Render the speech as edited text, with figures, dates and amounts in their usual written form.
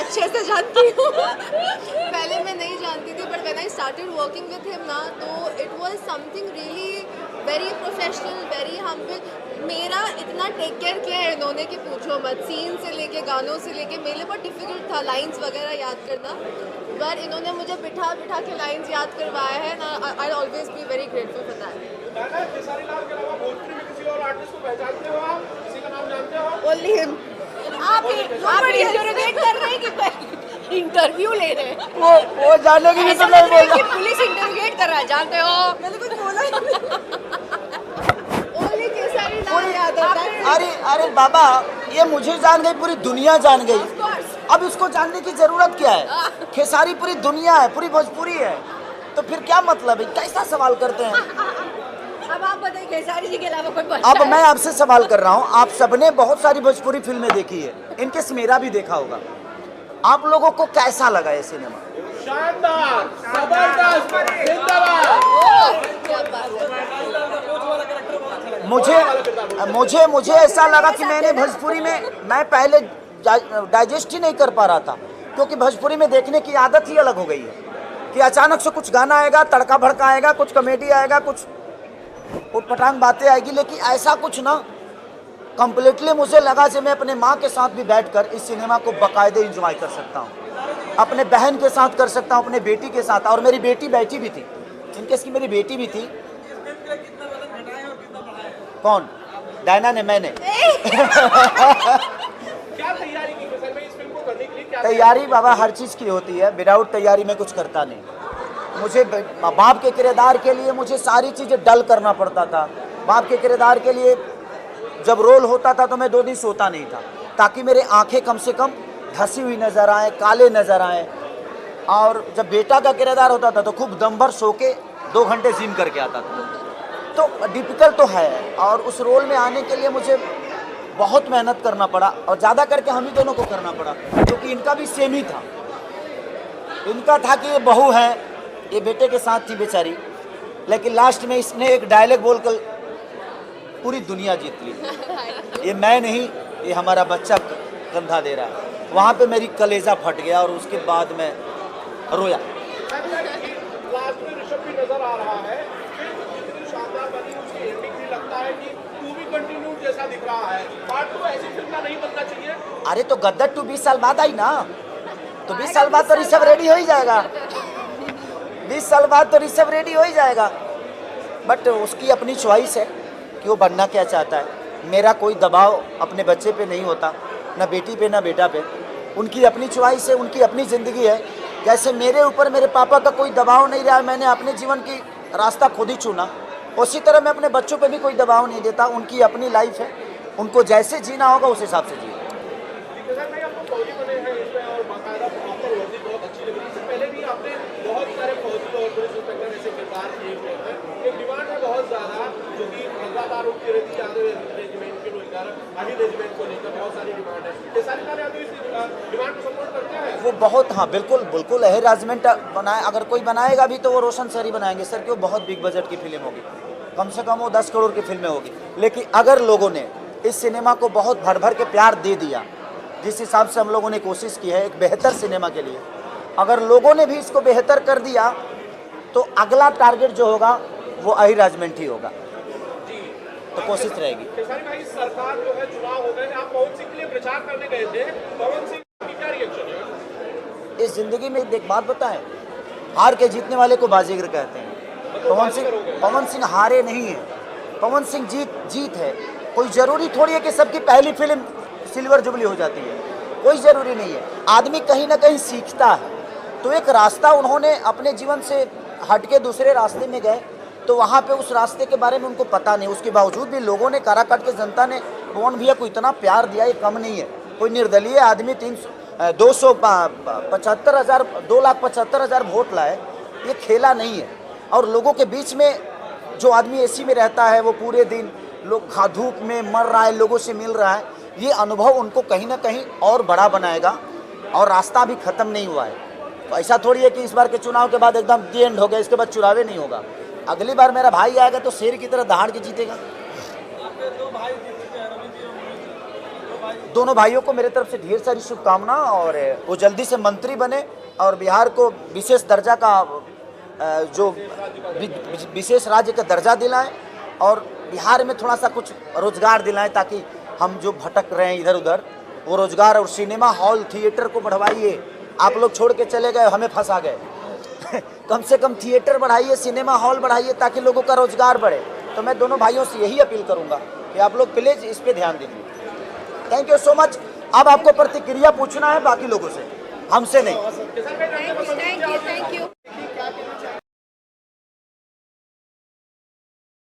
अच्छे से जानती हूँ। पहले मैं नहीं जानती थी, but when I started working with him ना, तो it was something really very professional, very humble. मेरा इतना टेक केयर किया है इन्होंने कि पूछो मत। सीन से लेके गानों से लेके मेरे लिए बहुत डिफिकल्ट था लाइंस वगैरह याद करना, पर इन्होंने मुझे बिठा बिठा के लाइंस याद करवाया है ना। I always be very grateful for that. Khesari Lal के अलावा भोजपुरी में किसी और आर्टिस्ट को पहचानते हो आप? किसी का नाम जानते हो? Only him. आप इंटरोगेट कर रहे हैं कि इंटरव्यू ले रहे हैं? वो जानेगी भी तो नहीं बोल रहा। पुलिस इंटरोगेट कर रहा है, जानते हो? मैंने कुछ बोला ही ओनली खेसारी लाल यादव। अरे बाबा, ये मुझे जान गई, पूरी दुनिया जान गई। Of course. अब इसको जानने की जरूरत क्या है? खेसारी पूरी दुनिया है, पूरी भोजपुरी है, तो फिर क्या मतलब है? कैसा सवाल करते हैं? अब आप बताइए, खेसारी जी के अलावा कोई बनता अब है? मैं आपसे सवाल कर रहा हूँ, आप सबने बहुत सारी भोजपुरी फिल्में देखी है, इनकेस मेरा भी देखा होगा। आप लोगों को कैसा लगा ये सिनेमा? शानदार, जबरदस्त, जिंदाबाद। क्या बात है। मुझे ऐसा लगा कि मैंने भोजपुरी में, मैं पहले डाइजेस्ट ही नहीं कर पा रहा था, क्योंकि भोजपुरी में देखने की आदत ही अलग हो गई है कि अचानक से कुछ गाना आएगा, तड़का भड़का आएगा, कुछ कॉमेडी आएगा, कुछ उटपटांग बातें आएगी, लेकिन ऐसा कुछ ना। कंप्लीटली मुझे लगा कि मैं अपने माँ के साथ भी बैठकर इस सिनेमा को बाकायदे एंजॉय कर सकता हूँ, अपने बहन के साथ कर सकता हूँ, अपने बेटी के साथ, और मेरी बेटी बैठी भी थी, इनकेस की मेरी बेटी भी थी। कौन? डायना ने? मैंने क्या तैयारी की खेसारी भाई इस फिल्म को करने के लिए? क्या तैयारी बाबा हर चीज़ की होती है, विदाउट तैयारी में कुछ करता नहीं। मुझे बाप के किरदार के लिए मुझे सारी चीज़ें डल करना पड़ता था। बाप के किरदार के लिए जब रोल होता था तो मैं 2 दिन सोता नहीं था, ताकि मेरे आंखें कम से कम धसी हुई नज़र आए, काले नज़र आए। और जब बेटा का किरदार होता था तो खूब दम भर सो के 2 घंटे जिम करके आता था। तो डिफ़िकल्ट तो है, और उस रोल में आने के लिए मुझे बहुत मेहनत करना पड़ा, और ज़्यादा करके हम ही दोनों को करना पड़ा, क्योंकि इनका भी सेम ही था। इनका था कि ये बहू है, ये बेटे के साथ थी बेचारी, लेकिन लास्ट में इसने एक डायलॉग बोलकर पूरी दुनिया जीत ली। ये मैं नहीं, ये हमारा बच्चा कंधा दे रहा है। वहाँ पे मेरी कलेजा फट गया, और उसके बाद मैं रोया। लास्ट में ऋषभ भी नजर आ रहा है, फिल्म जितनी शानदार बनी उसकी एंडिंग भी लगता है कि टू बी कंटिन्यूड जैसा दिख रहा है। पार्ट 2 ऐसी फिल्म का नहीं बनना चाहिए? अरे तो गद्दर 2 20 साल बाद आई ना, तो 20 साल बाद तो ऋषभ रेडी हो ही जाएगा। 20 साल बाद तो ऋषभ रेडी हो ही जाएगा। बट उसकी अपनी चॉइस है कि वो बनना क्या चाहता है। मेरा कोई दबाव अपने बच्चे पे नहीं होता, ना बेटी पे ना बेटा पे। उनकी अपनी चॉइस है, उनकी अपनी ज़िंदगी है। जैसे मेरे ऊपर मेरे पापा का कोई दबाव नहीं रहा, मैंने अपने जीवन की रास्ता खुद ही चुना, उसी तरह मैं अपने बच्चों पे भी कोई दबाव नहीं देता। उनकी अपनी लाइफ है, उनको जैसे जीना होगा उस हिसाब से जिए। खेसारी भाई आपको फौजी बने हैं इसमें, और बाकायदा आपका वर्दी बहुत अच्छी लगी। इससे पहले भी आपने बहुत सारे फौजी और पुलिस इंस्पेक्टर ऐसे किरदार किए हुए हैं। एक डिमांड है बहुत ज़्यादा, जो कि लगातार उठती रहती है, आधे रेजिमेंट के लेकर, आधी रेजिमेंट को लेकर बहुत सारी डिमांड है। खेसारी लाल यादव इस डिमांड को सपोर्ट करते हैं? वो बहुत, हाँ बिल्कुल बिल्कुल है। रेजिमेंट बनाए, अगर कोई बनाएगा भी तो वो रोशन सर ही बनाएंगे सर, कि वो बहुत बिग बजट की फिल्म होगी, कम से कम वो 10 करोड़ की फिल्में होगी। लेकिन अगर लोगों ने इस सिनेमा को बहुत भर भर के प्यार दे दिया, जिस हिसाब से हम लोगों ने कोशिश की है एक बेहतर सिनेमा के लिए, अगर लोगों ने भी इसको बेहतर कर दिया तो अगला टारगेट जो होगा वो अही रेजिमेंट ही होगा। तो कोशिश रहेगी। खेसारी भाई सरकार जो है, चुनाव हो गए, आप पवन सिंह के लिए प्रचार करने गए थे, पवन सिंह की क्या रिएक्शन है? इस जिंदगी में एक बात बताएं, हार के जीतने वाले को बाजीगर कहते हैं। पवन सिंह हारे नहीं है, पवन सिंह जीत है। कोई ज़रूरी थोड़ी है कि सबकी पहली फिल्म सिल्वर जुबली हो जाती है, कोई ज़रूरी नहीं है। आदमी कहीं ना कहीं सीखता है, तो एक रास्ता उन्होंने अपने जीवन से हट के दूसरे रास्ते में गए, तो वहाँ पे उस रास्ते के बारे में उनको पता नहीं। उसके बावजूद भी लोगों ने, काराकाट के जनता ने पवन भैया को इतना प्यार दिया, ये कम नहीं है। कोई निर्दलीय आदमी 2,75,000 वोट लाए, ये खेला नहीं है। और लोगों के बीच में जो आदमी एसी में रहता है, वो पूरे दिन लोग धूप में मर रहा है, लोगों से मिल रहा है, ये अनुभव उनको कहीं ना कहीं और बड़ा बनाएगा। और रास्ता भी ख़त्म नहीं हुआ है। तो ऐसा थोड़ी है कि इस बार के चुनाव के बाद एकदम दी एंड हो गया, इसके बाद चुनाव नहीं होगा। अगली बार मेरा भाई आएगा तो शेर की तरह दहाड़ के जीतेगा। आपके 2 भाई जीत चुके हैं, रवि जी और मनोज जी, 2 भाई दोनों भाइयों को मेरे तरफ से ढेर सारी शुभकामना, और वो जल्दी से मंत्री बने और बिहार को विशेष दर्जा का जो विशेष राज्य का दर्जा दिलाएं, और बिहार में थोड़ा सा कुछ रोजगार दिलाएं, ताकि हम जो भटक रहे हैं इधर उधर वो रोजगार, और सिनेमा हॉल थिएटर को बढ़वाइए। आप लोग छोड़ के चले गए, हमें फंसा गए। कम से कम थिएटर बढ़ाइए, सिनेमा हॉल बढ़ाइए, ताकि लोगों का रोजगार बढ़े। तो मैं दोनों भाइयों से यही अपील करूंगा कि आप लोग प्लीज इस पे ध्यान दीजिए। Thank you so much. अब आपको प्रतिक्रिया पूछना है बाकी लोगों से, हमसे नहीं। Thank you.